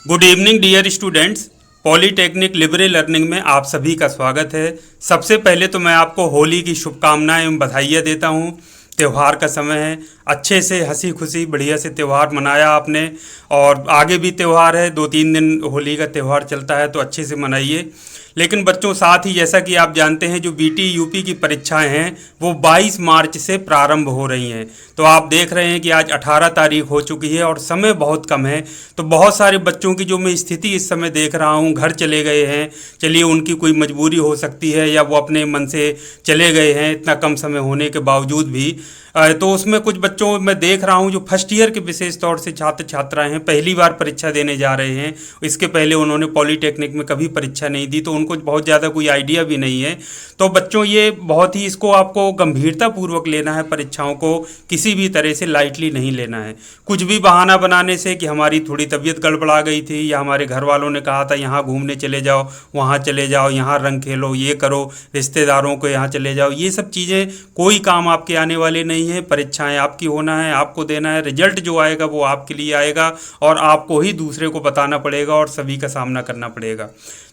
Good evening dear students. Polytechnic liberal learning में आप सभी का स्वागत है। सबसे पहले तो मैं आपको होली की शुभकामनाएं एवं बधाइयाँ देता हूँ। त्यौहार का समय है, अच्छे से हंसी खुशी बढ़िया से त्यौहार मनाया आपने, और आगे भी त्यौहार है, 2-3 दिन होली का त्यौहार चलता है, तो अच्छे से मनाइए। लेकिन बच्चों, साथ ही जैसा कि आप जानते हैं, जो बीटी यूपी की परीक्षाएं हैं वो 22 मार्च से प्रारंभ हो रही हैं। तो आप देख रहे हैं कि आज 18 तारीख हो चुकी है और समय बहुत कम है। तो बहुत सारे बच्चों की जो मैं स्थिति इस समय देख रहा हूँ, घर चले गए हैं। चलिए, उनकी कोई मजबूरी हो सकती है या वो अपने मन से चले गए हैं इतना कम समय होने के बावजूद भी। तो उसमें कुछ बच्चों मैं देख रहा हूँ जो फर्स्ट ईयर के विशेष तौर से छात्र छात्राएं हैं, पहली बार परीक्षा देने जा रहे हैं। इसके पहले उन्होंने पॉलीटेक्निक में कभी परीक्षा नहीं दी, तो उनको बहुत ज़्यादा कोई आइडिया भी नहीं है। तो बच्चों, ये बहुत ही इसको आपको गंभीरतापूर्वक लेना है। परीक्षाओं को किसी भी तरह से लाइटली नहीं लेना है। कुछ भी बहाना बनाने से कि हमारी थोड़ी तबीयत गड़बड़ा गई थी, या हमारे घर वालों ने कहा था यहाँ घूमने चले जाओ, वहाँ चले जाओ, यहाँ रंग खेलो, ये करो, रिश्तेदारों को यहाँ चले जाओ, ये सब चीज़ें कोई काम आपके आने वाले नहीं है। परीक्षाएं आपकी होना है, आपको देना है। रिजल्ट जो आएगा वो आपके लिए आएगा और आपको ही दूसरे को बताना पड़ेगा और सभी का सामना करना पड़ेगा।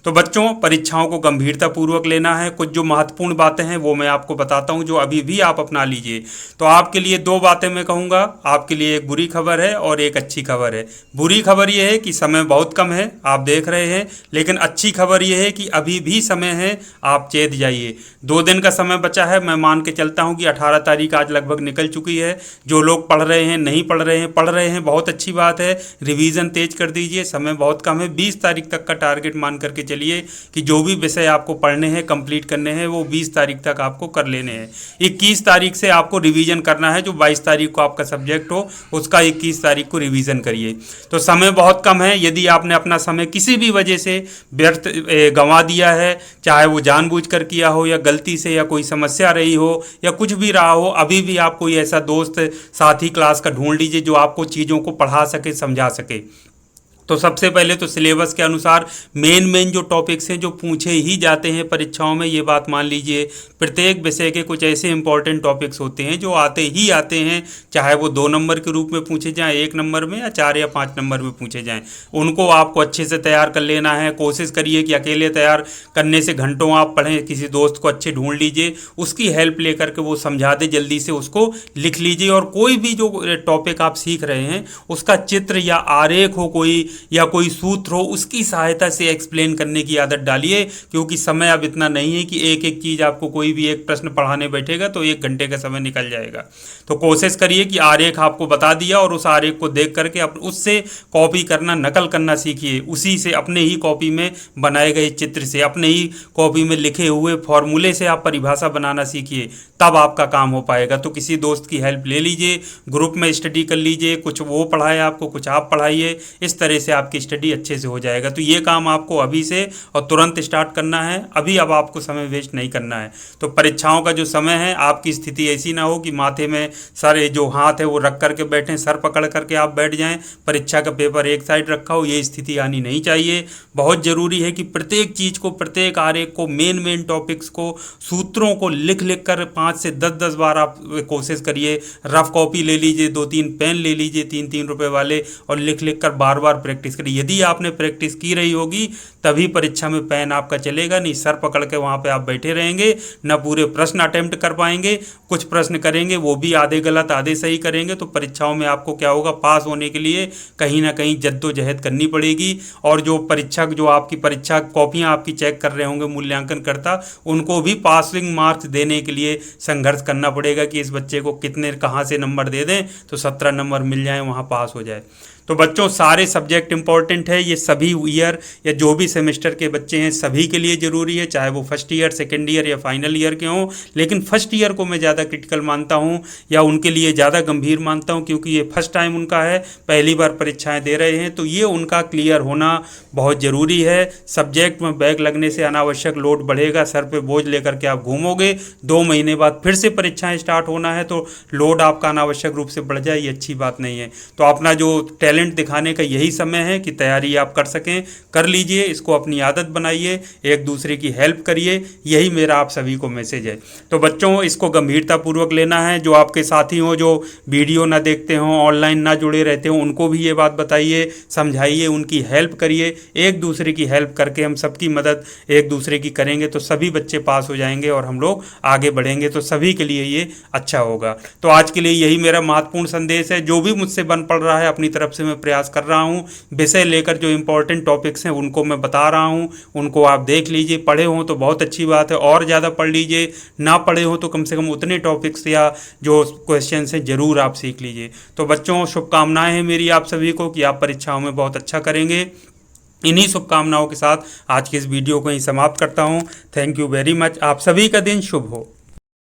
तो बच्चों, परीक्षाओं को गंभीरतापूर्वक लेना है। कुछ जो महत्वपूर्ण बातें हैं वो मैं आपको बताता हूं, जो अभी भी आप अपना लीजिए। तो आपके लिए 2 बातें मैं कहूँगा। आपके लिए एक बुरी खबर है और एक अच्छी खबर है। बुरी खबर यह है कि समय बहुत कम है, आप देख रहे हैं। लेकिन अच्छी खबर यह है कि अभी भी समय है, आप चेत जाइए। 2 दिन का समय बचा है। मैं मान के चलता हूँ कि 18 तारीख आज लगभग निकल चुकी है। जो लोग पढ़ रहे हैं, नहीं पढ़ रहे हैं, पढ़ रहे हैं, बहुत अच्छी बात है। रिवीजन तेज कर दीजिए, समय बहुत कम है। 20 तारीख तक का टारगेट मान करके चलिए कि जो भी विषय आपको पढ़ने हैं, कंप्लीट करने हैं, वो 20 तारीख तक आपको कर लेने हैं। 21 तारीख से आपको रिवीजन करना है। जो 22 तारीख को आपका सब्जेक्ट हो उसका 21 तारीख को रिवीजन करिए। तो समय बहुत कम है। यदि आपने अपना समय किसी भी वजह से व्यर्थ गंवा दिया है, चाहे वो जानबूझकर किया हो या गलती से, या कोई समस्या रही हो या कुछ भी रहा हो, अभी भी आप कोई ऐसा दोस्त साथी क्लास का ढूंढ लीजिए जो आपको चीज़ों को पढ़ा सके, समझा सके। तो सबसे पहले तो सिलेबस के अनुसार मेन जो टॉपिक्स हैं, जो पूछे ही जाते हैं परीक्षाओं में, ये बात मान लीजिए। प्रत्येक विषय के कुछ ऐसे इंपॉर्टेंट टॉपिक्स होते हैं जो आते ही आते हैं, चाहे वो 2 नंबर के रूप में पूछे जाएं, 1 नंबर में, या 4 या 5 नंबर में पूछे जाएं। उनको आपको अच्छे से तैयार कर लेना है। कोशिश करिए कि अकेले तैयार करने से घंटों आप पढ़ें, किसी दोस्त को अच्छे ढूंढ लीजिए, उसकी हेल्प लेकर के वो समझा दे, जल्दी से उसको लिख लीजिए। और कोई भी जो टॉपिक आप सीख रहे हैं उसका चित्र या आरेख हो कोई, या कोई सूत्र हो, उसकी सहायता से एक्सप्लेन करने की आदत डालिए। क्योंकि समय अब इतना नहीं है कि एक एक चीज़ आपको, कोई भी एक प्रश्न पढ़ाने बैठेगा तो 1 घंटे का समय निकल जाएगा। तो कोशिश करिए कि आरेख आपको बता दिया और उस आरेख को देख करके उससे कॉपी करना, नकल करना सीखिए। उसी से, अपने ही कॉपी में बनाए गए चित्र से, अपने ही कॉपी में लिखे हुए फॉर्मूले से आप परिभाषा बनाना सीखिए, तब आपका काम हो पाएगा। तो किसी दोस्त की हेल्प ले लीजिए, ग्रुप में स्टडी कर लीजिए, कुछ वो पढ़ाए आपको, कुछ आप पढ़ाइए। इस तरह से आपकी स्टडी अच्छे से हो जाएगा। तो ये काम आपको अभी से और तुरंत स्टार्ट करना है। अभी अब आपको समय वेस्ट नहीं करना है। तो परीक्षाओं का जो समय है, आपकी स्थिति ऐसी ना हो कि माथे में सर, जो हाथ है वो रख करके बैठें, सर पकड़ करके आप बैठ जाएं, परीक्षा का पेपर एक साइड रखा हो। ये स्थिति आनी नहीं चाहिए। बहुत ज़रूरी है कि प्रत्येक चीज़ को, प्रत्येक आरेख को, मेन टॉपिक्स को, सूत्रों को लिख लिख कर 5 से 10 बार आप कोशिश करिए। रफ कॉपी ले लीजिए, 2-3 पेन ले लीजिए, 3-3 रुपए वाले, और लिख लिख कर बार बार प्रैक्टिस करिए। यदि आपने प्रैक्टिस की रही होगी तभी परीक्षा में पेन आपका चलेगा, नहीं सर पकड़ के वहाँ पे आप बैठे रहेंगे, न पूरे प्रश्न अटेम्प्ट कर पाएंगे। कुछ प्रश्न करेंगे वो भी आधे गलत आधे सही करेंगे। तो परीक्षाओं में आपको क्या होगा, पास होने के लिए कहीं ना कहीं जद्दोजहद करनी पड़ेगी। और जो परीक्षक, जो आपकी परीक्षा कॉपियाँ आपकी चेक कर रहे होंगे मूल्यांकन करता, उनको भी पासिंग मार्क्स देने के लिए संघर्ष करना पड़ेगा कि इस बच्चे को कितने, कहाँ से नंबर दे दें तो 17 नंबर मिल जाए, वहाँ पास हो जाए। तो बच्चों, सारे सब्जेक्ट इंपॉर्टेंट है। ये सभी ईयर या जो भी सेमेस्टर के बच्चे हैं सभी के लिए ज़रूरी है, चाहे वो फर्स्ट ईयर, सेकेंड ईयर या फाइनल ईयर के हों। लेकिन फर्स्ट ईयर को मैं ज़्यादा क्रिटिकल मानता हूँ, या उनके लिए ज़्यादा गंभीर मानता हूँ, क्योंकि ये फर्स्ट टाइम उनका है, पहली बार परीक्षाएं दे रहे हैं। तो ये उनका क्लियर होना बहुत ज़रूरी है। सब्जेक्ट में बैक लगने से अनावश्यक लोड बढ़ेगा, सर पे बोझ लेकर के आप घूमोगे। 2 महीने बाद फिर से परीक्षाएं स्टार्ट होना है तो लोड आपका अनावश्यक रूप से बढ़ जाए, ये अच्छी बात नहीं है। तो अपना जो टैलेंट टैलेंट दिखाने का यही समय है कि तैयारी आप कर सकें, कर लीजिए, इसको अपनी आदत बनाइए, एक दूसरे की हेल्प करिए, यही मेरा आप सभी को मैसेज है। तो बच्चों, इसको गंभीरतापूर्वक लेना है। जो आपके साथी हों, जो वीडियो ना देखते हों, ऑनलाइन ना जुड़े रहते हों, उनको भी ये बात बताइए, समझाइए, उनकी हेल्प करिए। एक दूसरे की हेल्प करके हम सबकी मदद एक दूसरे की करेंगे तो सभी बच्चे पास हो जाएंगे और हम लोग आगे बढ़ेंगे, तो सभी के लिए ये अच्छा होगा। तो आज के लिए यही मेरा महत्वपूर्ण संदेश है। जो भी मुझसे बन पड़ रहा है अपनी तरफ से मैं प्रयास कर रहा हूँ। विषय लेकर जो इंपॉर्टेंट टॉपिक्स हैं उनको मैं बता रहा हूँ, उनको आप देख लीजिए। पढ़े हों तो बहुत अच्छी बात है, और ज़्यादा पढ़ लीजिए। ना पढ़े हो तो कम से कम उतने टॉपिक्स या जो क्वेश्चन हैं ज़रूर आप सीख लीजिए। तो बच्चों, शुभकामनाएं हैं मेरी आप सभी को कि आप परीक्षाओं में बहुत अच्छा करेंगे। इन्हीं शुभकामनाओं के साथ आज की इस वीडियो को ही समाप्त करता हूँ। Thank you very much. आप सभी का दिन शुभ हो।